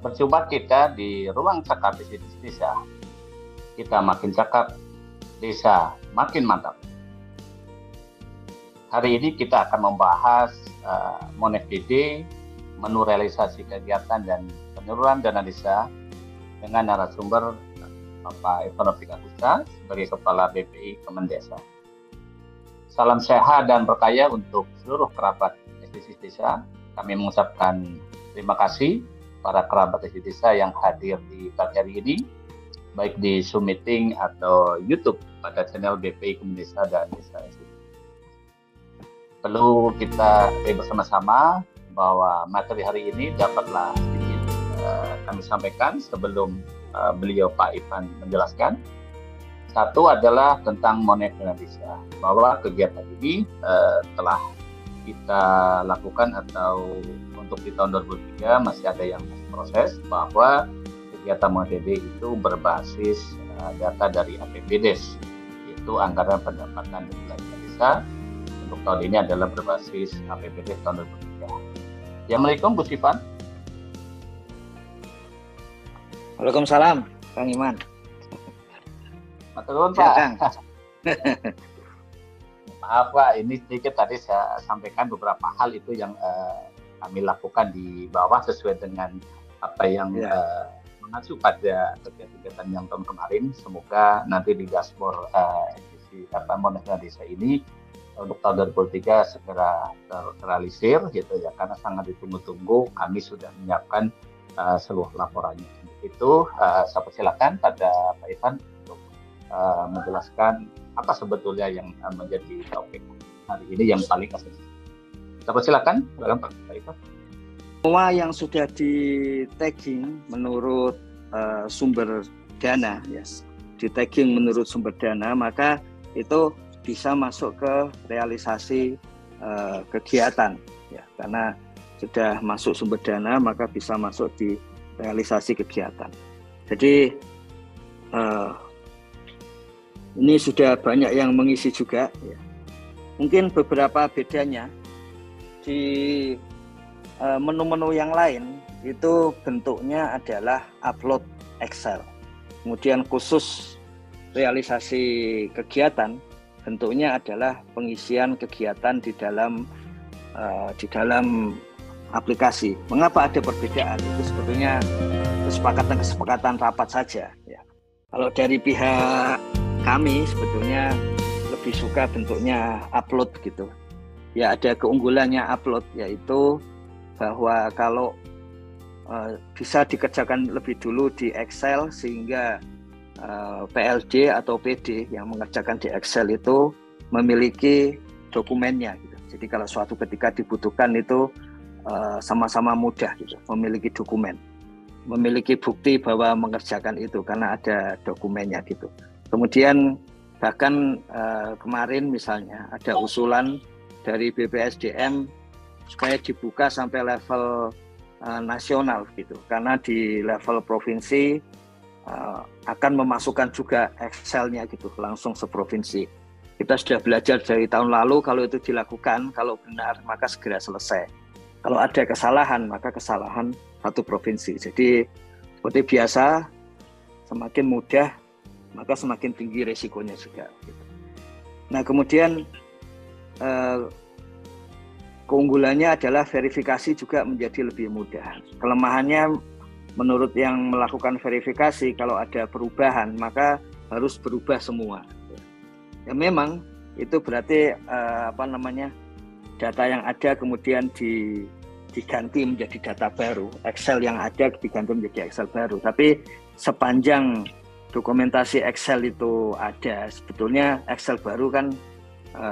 Berjumpa kita di ruang cakap desa. Kita makin cakap, desa makin mantap. Hari ini kita akan membahas Monev DD, menu realisasi kegiatan dan penyaluran dana desa dengan narasumber Bapak Irfan Rafiq Agusta sebagai Kepala BPI Kemendesa. Salam sehat dan berkaya untuk seluruh kerabat SDGs Desa. Kami mengucapkan terima kasih para kerabat SDGs Desa yang hadir di pagi hari ini, baik di Zoom meeting atau YouTube pada channel BPI Kemendesa dan Desa SDGs. Perlu kita bersama-sama bahwa materi hari ini dapatlah sedikit kami sampaikan sebelum beliau Pak Irfan menjelaskan. Satu adalah tentang Monev Desa, bahwa kegiatan ini telah kita lakukan atau untuk di tahun 2003 masih ada yang proses, bahwa kegiatan Monev DD itu berbasis data dari APBDes, yaitu anggaran pendapatan dan belanja desa. Untuk tahun ini adalah berbasis APBDes tahun 2003. Assalamualaikum Bu Sifan. Waalaikumsalam, Kang Iman. Matur Pak. Maaf Pak, ini sedikit tadi saya sampaikan beberapa hal itu yang kami lakukan di bawah sesuai dengan apa yang mengacu pada kegiatan yang tahun kemarin. Semoga nanti di dashboard edisi Monev Desa ini untuk tahun 2003 segera terrealisir gitu ya, karena sangat ditunggu-tunggu. Kami sudah menyiapkan seluruh laporannya. Itu saya persilakan pada Pak Irfan untuk menjelaskan apa sebetulnya yang menjadi topik hari ini yang paling esensial. Saya persilakan, Pak Irfan. Semua yang sudah di tagging menurut sumber dana, di tagging menurut sumber dana, maka itu bisa masuk ke realisasi kegiatan, ya, karena sudah masuk sumber dana maka bisa masuk di realisasi kegiatan. Jadi ini sudah banyak yang mengisi juga, ya. Mungkin beberapa bedanya di menu-menu yang lain itu bentuknya adalah upload Excel. Kemudian khusus realisasi kegiatan bentuknya adalah pengisian kegiatan di dalam aplikasi. Mengapa ada perbedaan? Itu sebetulnya kesepakatan rapat saja, ya. Kalau dari pihak kami sebetulnya lebih suka bentuknya upload gitu. Ya, ada keunggulannya upload, yaitu bahwa kalau bisa dikerjakan lebih dulu di Excel sehingga PLD atau PD yang mengerjakan di Excel itu memiliki dokumennya gitu. Jadi kalau suatu ketika dibutuhkan itu sama-sama mudah gitu, memiliki dokumen, memiliki bukti bahwa mengerjakan itu karena ada dokumennya gitu. Kemudian bahkan kemarin misalnya ada usulan dari BPSDM supaya dibuka sampai level nasional gitu, karena di level provinsi akan memasukkan juga Excel-nya gitu langsung seprovinsi. Kita sudah belajar dari tahun lalu, kalau itu dilakukan, kalau benar maka segera selesai. Kalau ada kesalahan maka kesalahan satu provinsi. Jadi seperti biasa, semakin mudah maka semakin tinggi resikonya juga. Gitu. Nah kemudian keunggulannya adalah verifikasi juga menjadi lebih mudah. Kelemahannya menurut yang melakukan verifikasi, kalau ada perubahan maka harus berubah semua. Ya memang itu berarti data yang ada kemudian diganti menjadi data baru. Excel yang ada diganti menjadi Excel baru. Tapi sepanjang dokumentasi Excel itu ada, sebetulnya Excel baru kan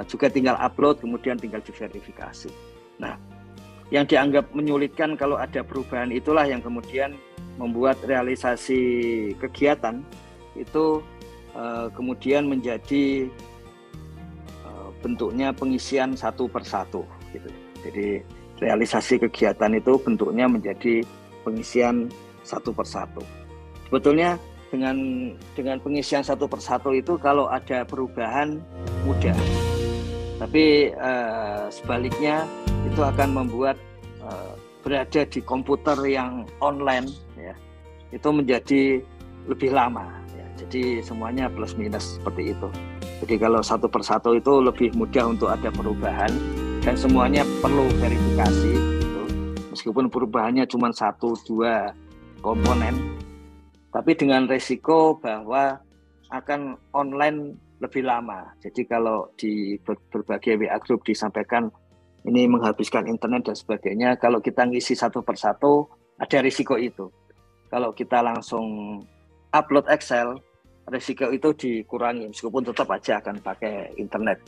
juga tinggal upload kemudian tinggal diverifikasi. Nah, yang dianggap menyulitkan kalau ada perubahan itulah yang kemudian membuat realisasi kegiatan itu kemudian menjadi bentuknya pengisian satu persatu gitu. Jadi realisasi kegiatan itu bentuknya menjadi pengisian satu persatu. Sebetulnya dengan pengisian satu persatu itu kalau ada perubahan mudah, tapi sebaliknya itu akan membuat berada di komputer yang online, ya, itu menjadi lebih lama. Ya. Jadi semuanya plus minus seperti itu. Jadi kalau satu persatu itu lebih mudah untuk ada perubahan dan semuanya perlu verifikasi. Gitu. Meskipun perubahannya cuma 1-2 komponen, tapi dengan resiko bahwa akan online lebih lama. Jadi kalau di berbagai WA group disampaikan ini menghabiskan internet dan sebagainya, kalau kita ngisi satu persatu ada risiko itu. Kalau kita langsung upload Excel, risiko itu dikurangi, meskipun tetap aja akan pakai internet.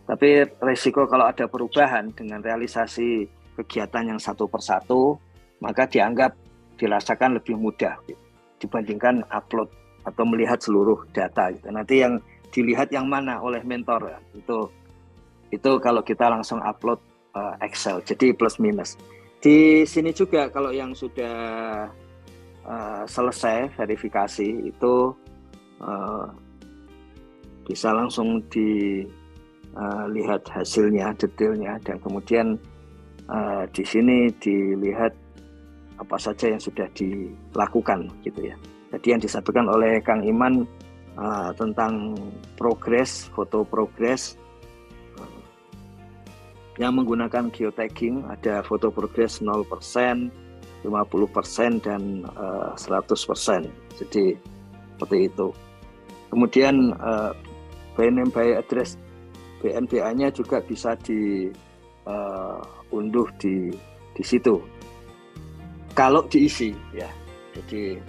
Tapi risiko kalau ada perubahan dengan realisasi kegiatan yang satu persatu, maka dianggap dirasakan lebih mudah gitu, dibandingkan upload atau melihat seluruh data. Gitu. Nanti yang dilihat yang mana oleh mentor, itu kalau kita langsung upload Excel, jadi plus minus. Di sini juga kalau yang sudah selesai verifikasi itu bisa langsung dilihat hasilnya, detailnya, dan kemudian di sini dilihat apa saja yang sudah dilakukan gitu ya. Jadi yang disampaikan oleh Kang Iman tentang progres, foto progres yang menggunakan geotagging, ada foto progres 0%, 50% dan 100%. Jadi seperti itu. Kemudian by address BNPA-nya juga bisa diunduh di situ. Kalau diisi ya. Jadi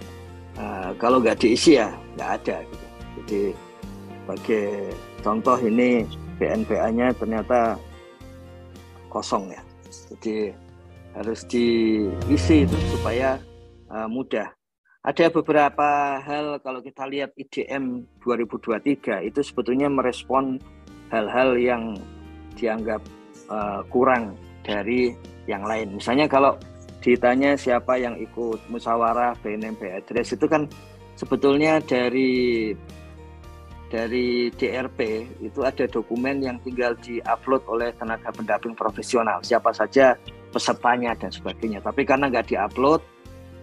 kalau nggak diisi ya nggak ada gitu. Jadi sebagai contoh ini BNPA-nya ternyata kosong ya. Jadi harus diisi itu supaya mudah. Ada beberapa hal kalau kita lihat IDM 2023 itu sebetulnya merespon hal-hal yang dianggap kurang dari yang lain. Misalnya kalau ditanya siapa yang ikut musyawarah BNPA address itu kan sebetulnya dari DRP itu ada dokumen yang tinggal diupload oleh tenaga pendamping profesional, siapa saja pesertanya dan sebagainya. Tapi karena nggak diupload,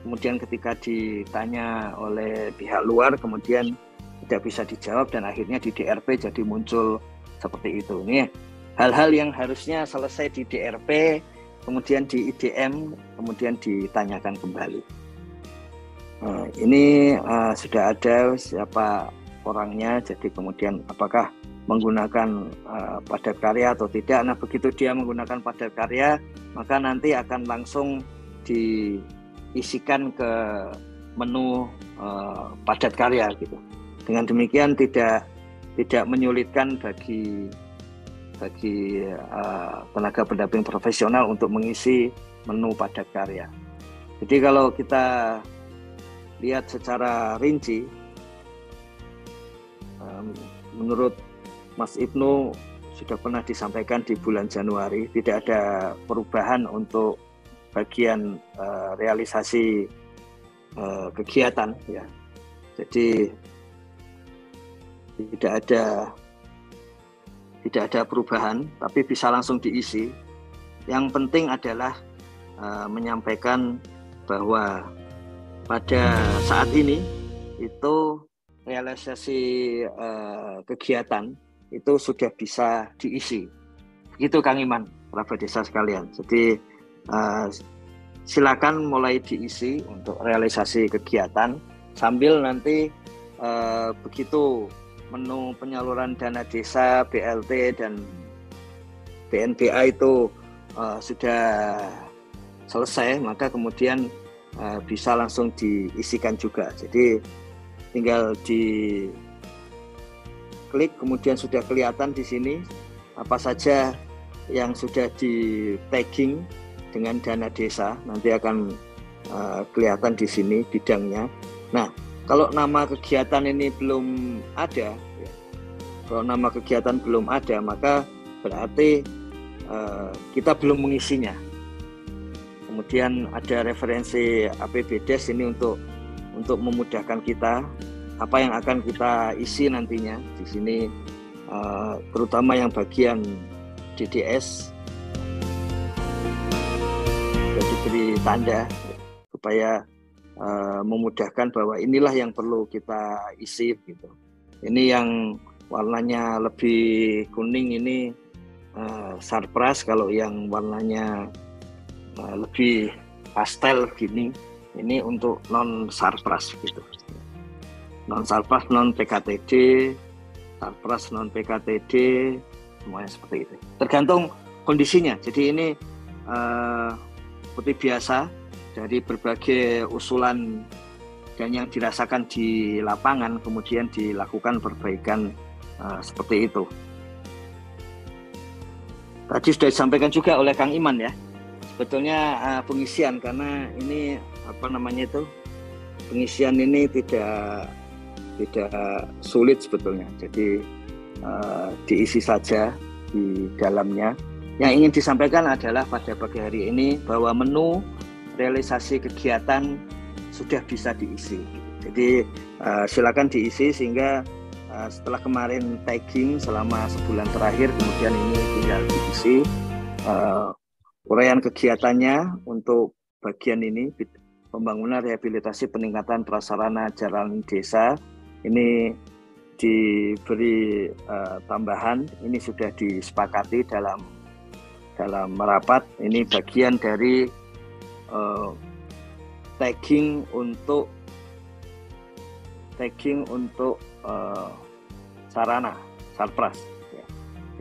kemudian ketika ditanya oleh pihak luar, kemudian tidak bisa dijawab dan akhirnya di DRP jadi muncul seperti itu. Ini hal-hal yang harusnya selesai di DRP, kemudian di IDM, kemudian ditanyakan kembali. Ini sudah ada siapa orangnya, jadi kemudian apakah menggunakan padat karya atau tidak. Nah begitu dia menggunakan padat karya, maka nanti akan langsung diisikan ke menu padat karya gitu. Dengan demikian tidak menyulitkan bagi tenaga pendamping profesional untuk mengisi menu padat karya. Jadi kalau kita lihat secara rinci, menurut Mas Ibnu sudah pernah disampaikan di bulan Januari, tidak ada perubahan untuk bagian realisasi kegiatan ya. Jadi tidak ada perubahan, tapi bisa langsung diisi. Yang penting adalah menyampaikan bahwa pada saat ini itu realisasi kegiatan itu sudah bisa diisi. Begitu Kang Iman, kerabat desa sekalian. Jadi silakan mulai diisi untuk realisasi kegiatan sambil nanti begitu menu penyaluran dana desa, BLT dan BNPA itu sudah selesai, maka kemudian bisa langsung diisikan juga. Jadi tinggal di klik, kemudian sudah kelihatan di sini apa saja yang sudah di tagging dengan dana desa, nanti akan kelihatan di sini bidangnya. Nah, kalau nama kegiatan ini belum ada, maka berarti kita belum mengisinya. Kemudian ada referensi APBDes ini untuk memudahkan kita apa yang akan kita isi nantinya di sini, terutama yang bagian DDS sudah diberi tanda supaya memudahkan bahwa inilah yang perlu kita isi gitu. Ini yang warnanya lebih kuning ini sarpras, kalau yang warnanya lebih pastel gini ini untuk non sarpras gitu. Non sarpras, non PKTD, sarpras non PKTD, semuanya seperti itu. Tergantung kondisinya. Jadi ini seperti biasa dari berbagai usulan dan yang dirasakan di lapangan, kemudian dilakukan perbaikan seperti itu. Tadi sudah disampaikan juga oleh Kang Iman ya, sebetulnya pengisian, karena ini pengisian ini tidak sulit sebetulnya. Jadi diisi saja di dalamnya. Yang ingin disampaikan adalah pada pagi hari ini bahwa menu realisasi kegiatan sudah bisa diisi. Jadi silakan diisi, sehingga setelah kemarin tagging selama sebulan terakhir, kemudian ini tinggal diisi uraian kegiatannya untuk bagian ini, pembangunan rehabilitasi peningkatan prasarana jalan desa. Ini diberi tambahan, ini sudah disepakati dalam rapat. Ini bagian dari tagging untuk sarana sarpras ya.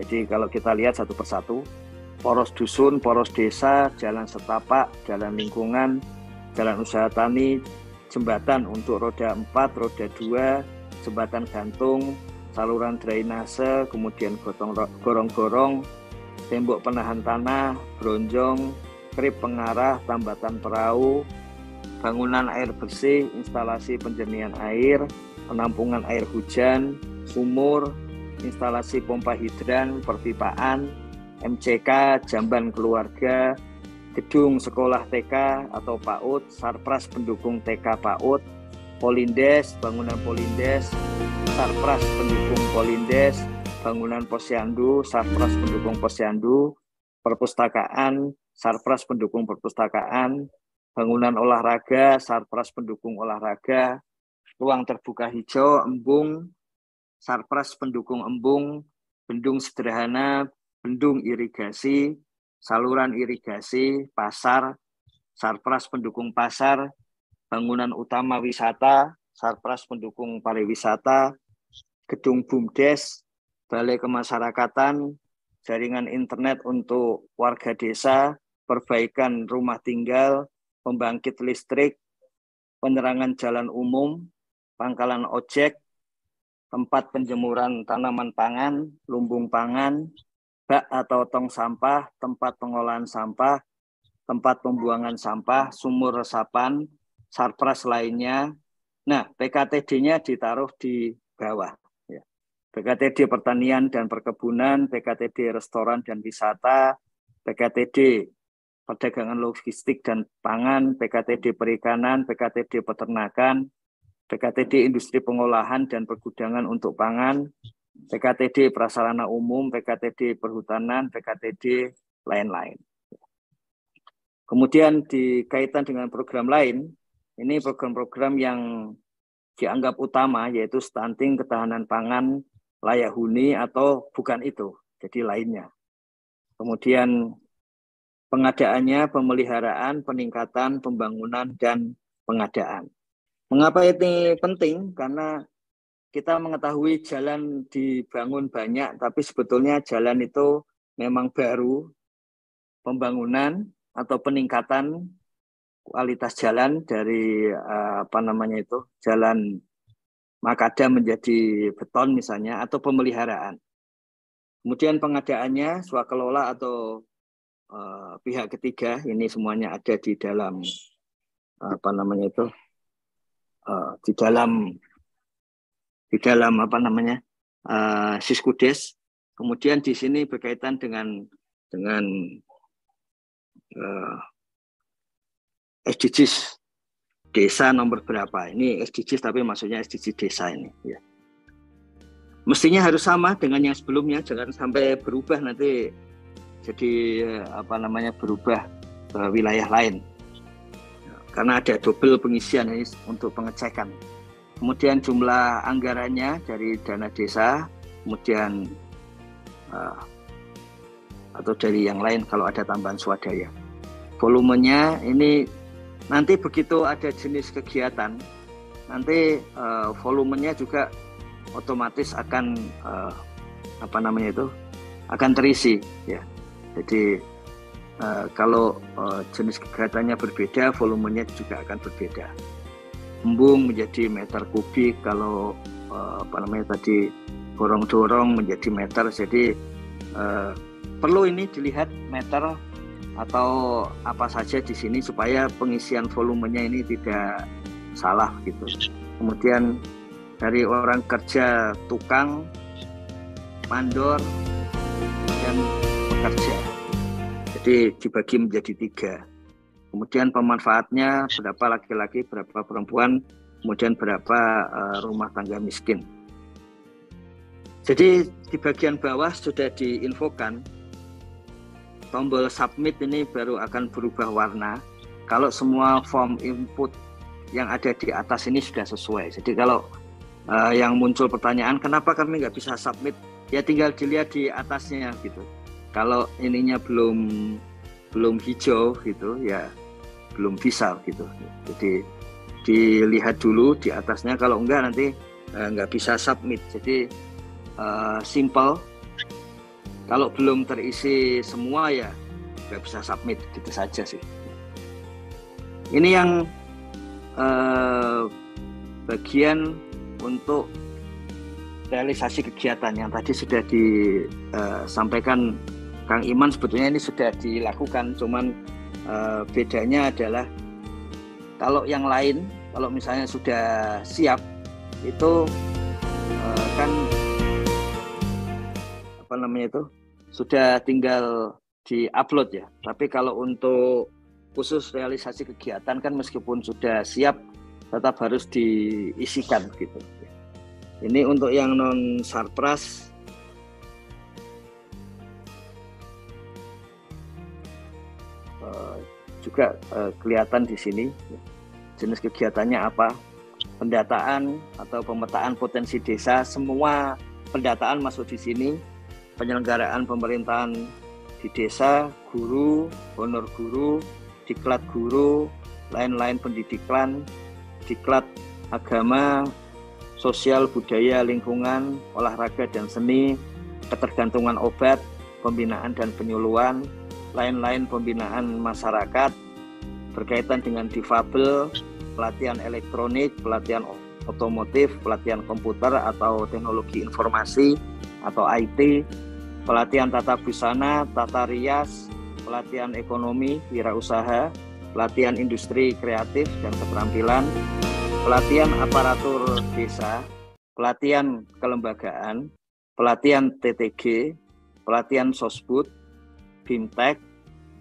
Jadi kalau kita lihat satu persatu, poros dusun, poros desa, jalan setapak, jalan lingkungan, jalan usaha tani, jembatan untuk roda 4, roda 2, jembatan gantung, saluran drainase, kemudian gorong-gorong, tembok penahan tanah, bronjong, krip pengarah, tambatan perahu, bangunan air bersih, instalasi penjernihan air, penampungan air hujan, sumur, instalasi pompa hidran, perpipaan, MCK, jamban keluarga, gedung sekolah TK atau PAUD, sarpras pendukung TK PAUD, polindes, bangunan polindes, sarpras pendukung polindes, bangunan posyandu, sarpras pendukung posyandu, perpustakaan, sarpras pendukung perpustakaan, bangunan olahraga, sarpras pendukung olahraga, ruang terbuka hijau, embung, sarpras pendukung embung, bendung sederhana, bendung irigasi, saluran irigasi, pasar, sarpras pendukung pasar, bangunan utama wisata, sarpras pendukung pariwisata, gedung BUMDes, balai kemasyarakatan, jaringan internet untuk warga desa, perbaikan rumah tinggal, pembangkit listrik, penerangan jalan umum, pangkalan ojek, tempat penjemuran tanaman pangan, lumbung pangan, bak atau tong sampah, tempat pengolahan sampah, tempat pembuangan sampah, sumur resapan, sarpras lainnya. Nah, PKTD-nya ditaruh di bawah. Ya. PKTD pertanian dan perkebunan, PKTD restoran dan wisata, PKTD perdagangan logistik dan pangan, PKTD perikanan, PKTD peternakan, PKTD industri pengolahan dan pergudangan untuk pangan, PKTD prasarana umum, PKTD perhutanan, PKTD lain-lain. Kemudian dikaitan dengan program lain, ini program-program yang dianggap utama, yaitu stunting, ketahanan pangan, layak huni, atau bukan itu, jadi lainnya. Kemudian pengadaannya, pemeliharaan, peningkatan, pembangunan, dan pengadaan. Mengapa ini penting? Karena kita mengetahui jalan dibangun banyak, tapi sebetulnya jalan itu memang baru. Pembangunan atau peningkatan kualitas jalan dari jalan makadam menjadi beton misalnya, atau pemeliharaan. Kemudian pengadaannya, swakelola atau pihak ketiga, ini semuanya ada di dalam Siskudes. Kemudian di sini berkaitan dengan SDGs desa nomor berapa. Ini SDGs tapi maksudnya SDGs desa ini ya. Mestinya harus sama dengan yang sebelumnya, jangan sampai berubah nanti jadi berubah ke wilayah lain. karena ada double pengisian ini untuk pengecekan. Kemudian jumlah anggarannya dari dana desa, kemudian atau dari yang lain kalau ada tambahan swadaya. Volumenya ini nanti begitu ada jenis kegiatan, nanti volumenya juga otomatis akan akan terisi ya. Jadi kalau jenis kegiatannya berbeda, volumenya juga akan berbeda. Embung menjadi meter kubik, kalau tadi dorong menjadi meter. Jadi perlu ini dilihat meter atau apa saja di sini supaya pengisian volumenya ini tidak salah gitu. Kemudian dari orang kerja, tukang, mandor, dan pekerja. Jadi dibagi menjadi 3. Kemudian pemanfaatnya berapa laki-laki, berapa perempuan, kemudian berapa rumah tangga miskin. Jadi di bagian bawah sudah diinfokan, tombol submit ini baru akan berubah warna kalau semua form input yang ada di atas ini sudah sesuai. Jadi kalau yang muncul pertanyaan kenapa kami nggak bisa submit, ya tinggal dilihat di atasnya gitu. Kalau ininya belum hijau gitu ya belum bisa gitu. Jadi dilihat dulu di atasnya, kalau enggak nanti nggak bisa submit. Jadi simple. Kalau belum terisi semua ya nggak bisa submit, gitu saja sih. Ini yang bagian untuk realisasi kegiatan yang tadi sudah disampaikan Kang Iman. Sebetulnya ini sudah dilakukan, cuman bedanya adalah kalau yang lain, kalau misalnya sudah siap itu kan sudah tinggal di-upload ya. Tapi kalau untuk khusus realisasi kegiatan kan meskipun sudah siap tetap harus diisikan gitu. Ini untuk yang non sarpras juga kelihatan di sini jenis kegiatannya apa, pendataan atau pemetaan potensi desa, semua pendataan masuk di sini. Penyelenggaraan pemerintahan di desa, guru, honor guru, diklat guru, lain-lain pendidikan, diklat agama, sosial, budaya, lingkungan, olahraga dan seni, ketergantungan obat, pembinaan dan penyuluhan, lain-lain pembinaan masyarakat, berkaitan dengan difabel, pelatihan elektronik, pelatihan otomotif, pelatihan komputer atau teknologi informasi atau IT, pelatihan tata busana, tata rias, pelatihan ekonomi, wirausaha, pelatihan industri kreatif dan keterampilan, pelatihan aparatur desa, pelatihan kelembagaan, pelatihan TTG, pelatihan sosbud, bimtek,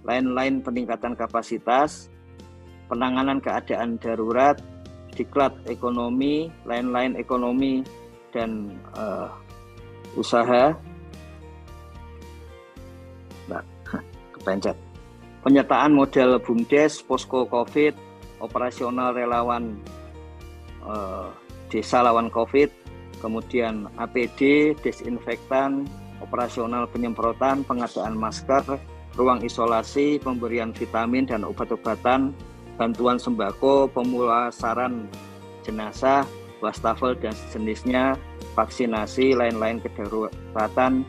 lain-lain peningkatan kapasitas, penanganan keadaan darurat, diklat ekonomi, lain-lain ekonomi dan usaha. Kepencet. Penyertaan model BUMDes, posko COVID, operasional relawan desa lawan COVID, kemudian APD, desinfektan, operasional penyemprotan, pengadaan masker, ruang isolasi, pemberian vitamin dan obat-obatan, bantuan sembako, pemulasaran jenazah, wastafel dan sejenisnya, vaksinasi, lain-lain kedaruratan,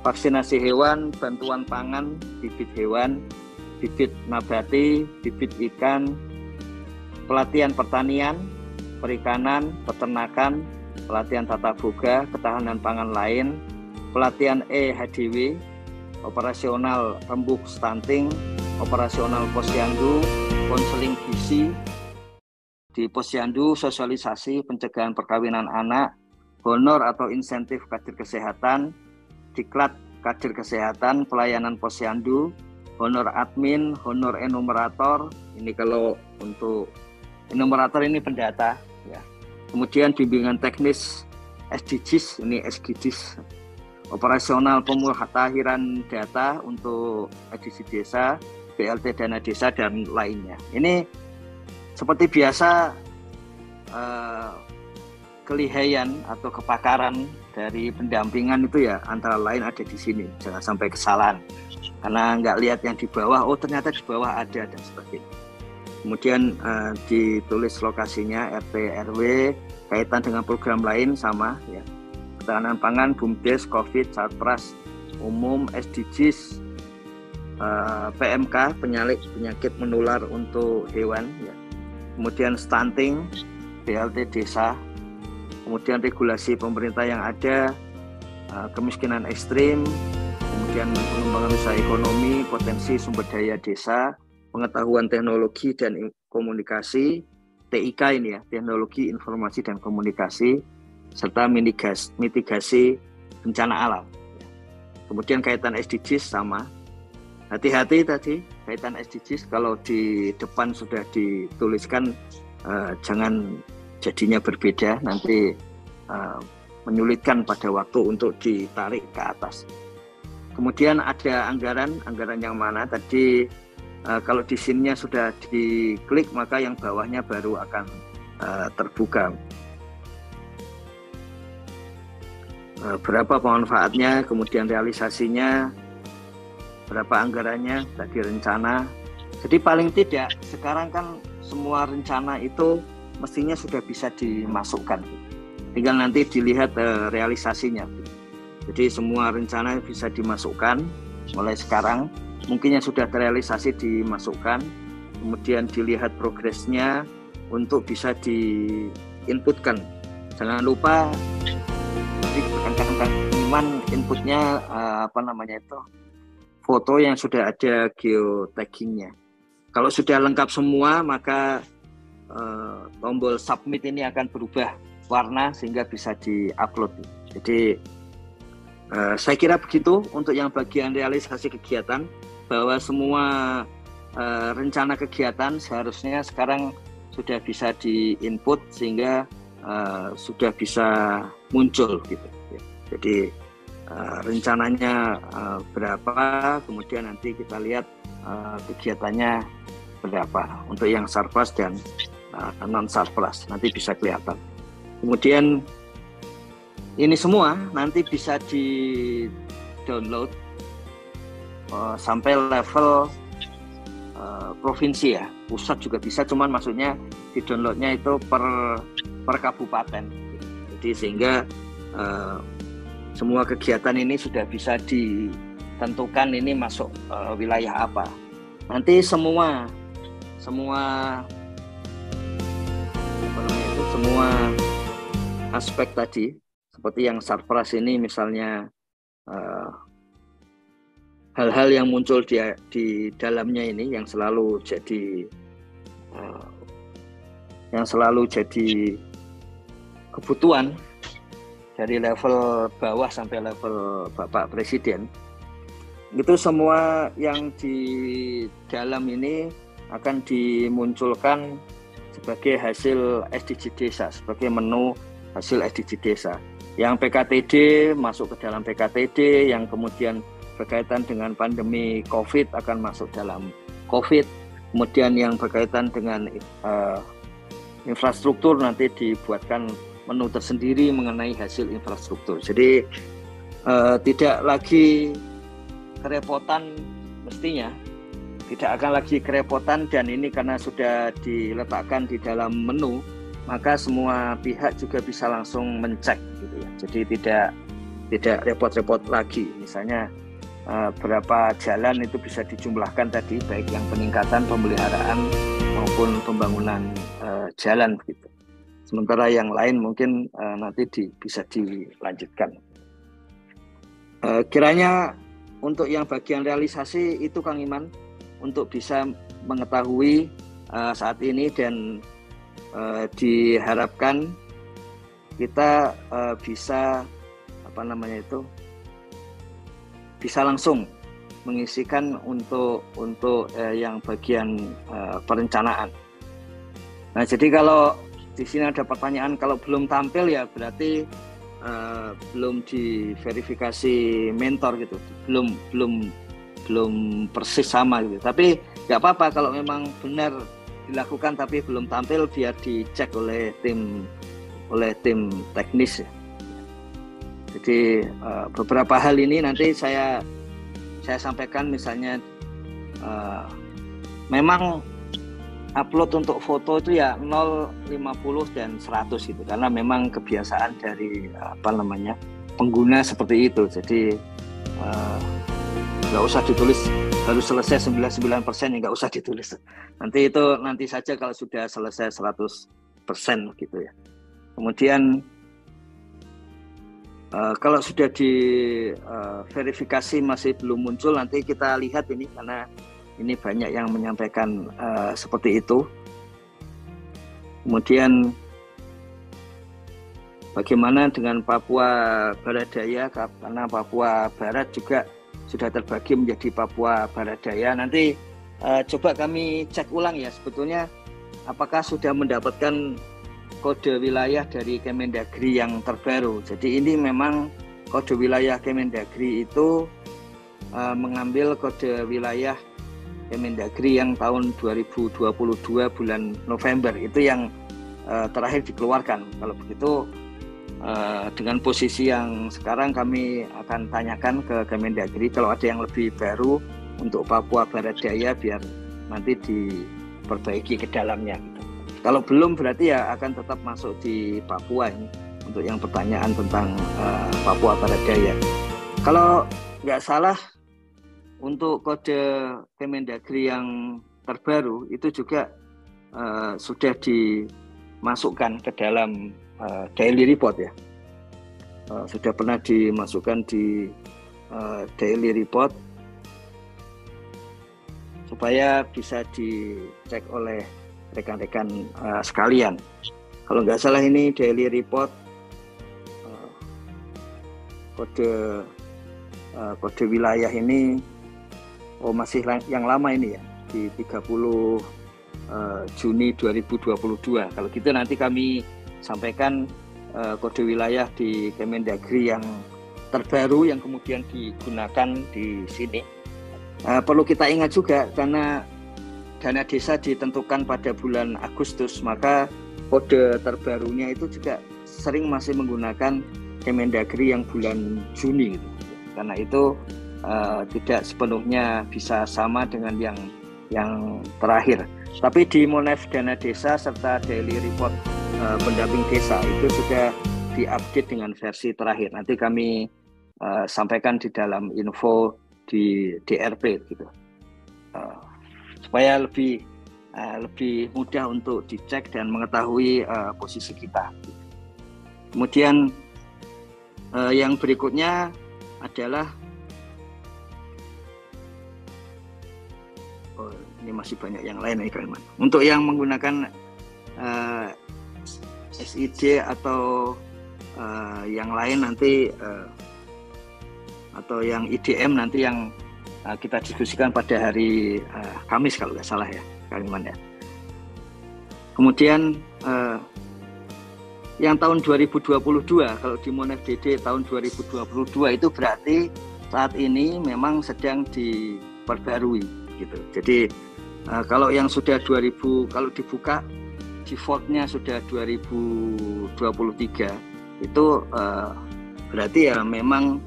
vaksinasi hewan, bantuan pangan, bibit hewan, bibit nabati, bibit ikan, pelatihan pertanian, perikanan, peternakan, pelatihan tata boga, ketahanan pangan lain, pelatihan EHDW, operasional rembuk stunting, operasional posyandu, konseling gizi, di posyandu sosialisasi pencegahan perkawinan anak, honor atau insentif kader kesehatan, diklat kader kesehatan, pelayanan posyandu, honor admin, honor enumerator. Ini kalau untuk enumerator ini pendata ya. Kemudian bimbingan teknis SDGs, ini SDGs, operasional pemutakhiran data untuk edisi desa, BLT dana desa dan lainnya. Ini seperti biasa kelihayan atau kepakaran dari pendampingan itu ya antara lain ada di sini, jangan sampai kesalahan karena nggak lihat yang di bawah, oh ternyata di bawah ada dan sebagainya. Kemudian ditulis lokasinya RT RW, kaitan dengan program lain sama ya, ketahanan pangan, BUMDes, COVID, Satpras umum, SDGs, PMK penyakit menular untuk hewan ya. Kemudian stunting, BLT desa, kemudian regulasi pemerintah yang ada, kemiskinan ekstrim, kemudian pengembangan usaha ekonomi, potensi sumber daya desa, pengetahuan teknologi dan komunikasi, TIK ini ya, teknologi informasi dan komunikasi, serta mitigasi bencana alam. Kemudian kaitan SDGs sama. Hati-hati tadi kaitan SDGs, kalau di depan sudah dituliskan jangan jadinya berbeda, nanti menyulitkan pada waktu untuk ditarik ke atas. Kemudian ada anggaran yang mana tadi kalau di sini sudah diklik maka yang bawahnya baru akan terbuka. Berapa pemanfaatnya, kemudian realisasinya, berapa anggarannya, tadi rencana. Jadi paling tidak sekarang kan semua rencana itu mestinya sudah bisa dimasukkan, tinggal nanti dilihat realisasinya. Jadi semua rencana bisa dimasukkan mulai sekarang, mungkin yang sudah terrealisasi dimasukkan, kemudian dilihat progresnya untuk bisa diinputkan. Jangan lupa teman inputnya foto yang sudah ada geotaggingnya. Kalau sudah lengkap semua maka tombol submit ini akan berubah warna sehingga bisa di-upload. Jadi saya kira begitu untuk yang bagian realisasi kegiatan, bahwa semua rencana kegiatan seharusnya sekarang sudah bisa di-input sehingga sudah bisa muncul gitu. Jadi rencananya berapa, kemudian nanti kita lihat kegiatannya berapa untuk yang Sarpras dan non Sarpras, nanti bisa kelihatan. Kemudian ini semua nanti bisa di download sampai level provinsi ya, pusat juga bisa, cuman maksudnya di downloadnya itu per kabupaten. Jadi sehingga semua kegiatan ini sudah bisa ditentukan ini masuk wilayah apa. Nanti semua aspek tadi seperti yang Sarpras ini misalnya, hal-hal yang muncul di dalamnya ini yang selalu jadi kebutuhan dari level bawah sampai level Bapak Presiden, itu semua yang di dalam ini akan dimunculkan sebagai hasil SDG desa, sebagai menu hasil SDG desa. Yang PKTD masuk ke dalam PKTD, yang kemudian berkaitan dengan pandemi COVID akan masuk dalam COVID, kemudian yang berkaitan dengan infrastruktur nanti dibuatkan menu tersendiri mengenai hasil infrastruktur. Jadi tidak lagi kerepotan, mestinya tidak akan lagi kerepotan, dan ini karena sudah diletakkan di dalam menu, maka semua pihak juga bisa langsung mencek gitu ya. Jadi tidak repot-repot lagi. Misalnya berapa jalan itu bisa dijumlahkan tadi, baik yang peningkatan, pemeliharaan maupun pembangunan jalan begitu. Sementara yang lain mungkin nanti bisa dilanjutkan. Kiranya untuk yang bagian realisasi itu Kang Iman, untuk bisa mengetahui saat ini, dan diharapkan kita bisa bisa langsung mengisikan untuk yang bagian perencanaan. Nah, jadi kalau di sini ada pertanyaan, kalau belum tampil ya berarti belum diverifikasi mentor gitu, belum persis sama gitu. Tapi nggak apa-apa kalau memang benar dilakukan tapi belum tampil biar dicek oleh tim teknis ya. Jadi beberapa hal ini nanti saya sampaikan, misalnya memang upload untuk foto itu ya 0, 50 dan 100 gitu, karena memang kebiasaan dari pengguna seperti itu. Jadi nggak usah ditulis harus selesai 99% ya, nggak usah ditulis. Nanti saja kalau sudah selesai 100% gitu ya. Kemudian kalau sudah di verifikasi masih belum muncul, nanti kita lihat ini, karena ini banyak yang menyampaikan seperti itu. Kemudian bagaimana dengan Papua Barat Daya, karena Papua Barat juga sudah terbagi menjadi Papua Barat Daya. Nanti coba kami cek ulang ya, sebetulnya apakah sudah mendapatkan kode wilayah dari Kemendagri yang terbaru. Jadi ini memang kode wilayah Kemendagri itu mengambil kode wilayah Kemendagri yang tahun 2022 bulan November, itu yang terakhir dikeluarkan. Kalau begitu dengan posisi yang sekarang kami akan tanyakan ke Kemendagri kalau ada yang lebih baru untuk Papua Barat Daya biar nanti diperbaiki ke dalamnya gitu. Kalau belum berarti ya akan tetap masuk di Papua ini untuk yang pertanyaan tentang Papua Barat Daya. Kalau nggak salah untuk kode Kemendagri yang terbaru itu juga sudah dimasukkan ke dalam daily report ya. Sudah pernah dimasukkan di daily report supaya bisa dicek oleh rekan-rekan sekalian. Kalau nggak salah ini daily report kode wilayah ini masih yang lama ini ya, di 30 Juni 2022. Kalau gitu nanti kami sampaikan kode wilayah di Kemendagri yang terbaru yang kemudian digunakan di sini. Perlu kita ingat juga karena dana desa ditentukan pada bulan Agustus, maka kode terbarunya itu juga sering masih menggunakan Kemendagri yang bulan Juni gitu. Karena itu tidak sepenuhnya bisa sama dengan yang terakhir. Tapi di Monef Dana Desa serta Daily Report Pendamping Desa itu sudah diupdate dengan versi terakhir. Nanti kami sampaikan di dalam info di DRP gitu, supaya lebih mudah untuk dicek dan mengetahui posisi kita. Kemudian yang berikutnya adalah ini masih banyak yang lain nih Kaliman. Untuk yang menggunakan SID atau yang lain nanti atau yang IDM nanti yang kita diskusikan pada hari Kamis kalau nggak salah ya Kaliman ya. Kemudian yang tahun 2022 kalau di Monef DD tahun 2022 itu berarti saat ini memang sedang diperbarui gitu. Jadi kalau yang sudah 2000 kalau dibuka defaultnya sudah 2023 itu berarti ya memang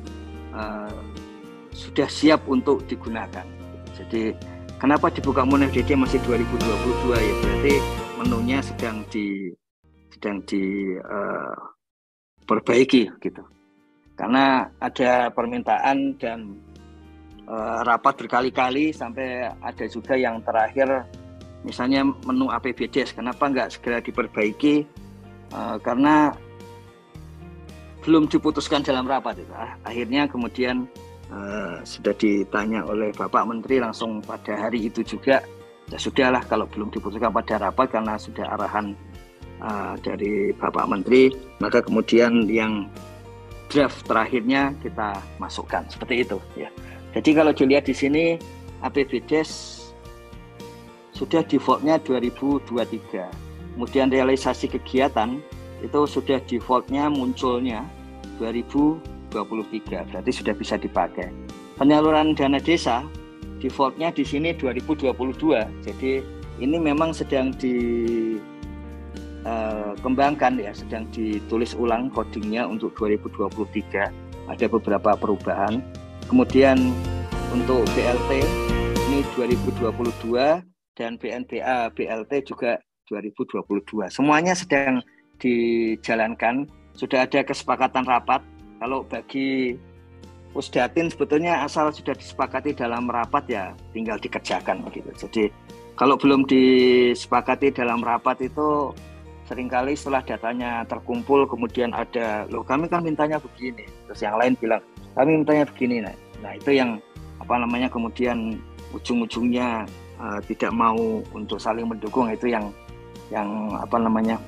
sudah siap untuk digunakan. Jadi kenapa dibuka Monef DD masih 2022 ya, berarti menunya sedang diperbaiki gitu. Karena ada permintaan dan rapat berkali-kali sampai ada juga yang terakhir misalnya menu APBDes, kenapa nggak segera diperbaiki? Karena belum diputuskan dalam rapat itu. Akhirnya kemudian sudah ditanya oleh Bapak Menteri langsung pada hari itu juga, ya sudahlah kalau belum diputuskan pada rapat karena sudah arahan dari Bapak Menteri, maka kemudian yang draft terakhirnya kita masukkan seperti itu ya. Jadi kalau dilihat di sini APBDes sudah defaultnya 2023. Kemudian realisasi kegiatan itu sudah defaultnya munculnya 2023. Berarti sudah bisa dipakai. Penyaluran dana desa defaultnya di sini 2022. Jadi ini memang sedang dikembangkan ya, sedang ditulis ulang codingnya untuk 2023. Ada beberapa perubahan. Kemudian untuk BLT ini 2022 dan BNBA BLT juga 2022. Semuanya sedang dijalankan. Sudah ada kesepakatan rapat. Kalau bagi Pusdatin sebetulnya asal sudah disepakati dalam rapat ya tinggal dikerjakan begitu. Jadi kalau belum disepakati dalam rapat itu seringkali setelah datanya terkumpul kemudian ada, loh kami kan mintanya begini, terus yang lain bilang kami mintanya begini. Nah itu yang kemudian ujung-ujungnya tidak mau untuk saling mendukung, itu yang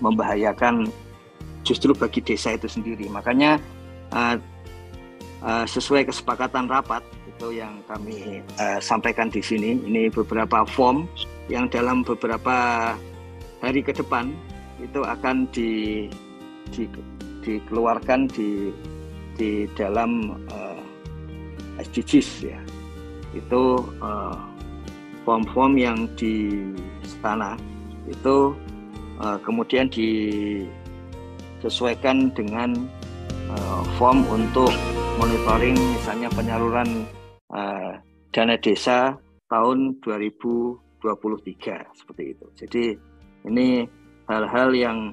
membahayakan justru bagi desa itu sendiri. Makanya sesuai kesepakatan rapat itu yang kami sampaikan di sini. Ini beberapa form yang dalam beberapa hari ke depan itu akan dikeluarkan di dalam SDGs ya. Itu form-form yang di sana itu kemudian disesuaikan dengan form untuk monitoring misalnya penyaluran dana desa tahun 2023 seperti itu. Jadi ini hal-hal yang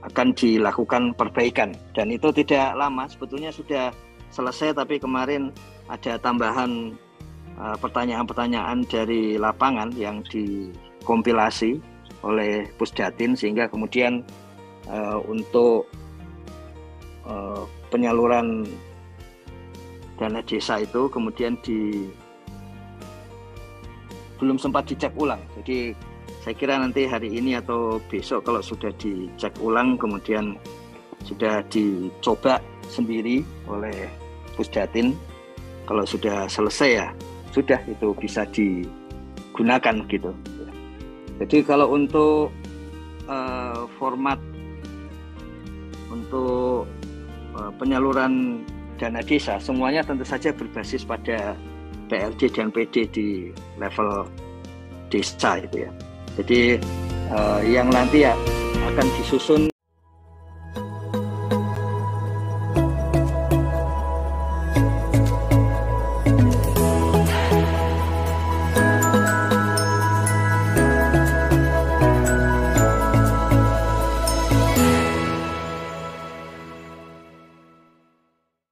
akan dilakukan perbaikan, dan itu tidak lama, sebetulnya sudah selesai, tapi kemarin ada tambahan pertanyaan-pertanyaan dari lapangan yang dikompilasi oleh Pusdatin sehingga kemudian untuk penyaluran dana desa itu kemudian belum sempat dicek ulang. Jadi saya kira nanti hari ini atau besok kalau sudah dicek ulang kemudian sudah dicoba sendiri oleh Pusdatin, kalau sudah selesai ya sudah itu bisa digunakan gitu. Jadi kalau untuk format untuk penyaluran dana desa semuanya tentu saja berbasis pada PLD dan PD di level desa itu ya. Jadi yang nanti ya akan disusun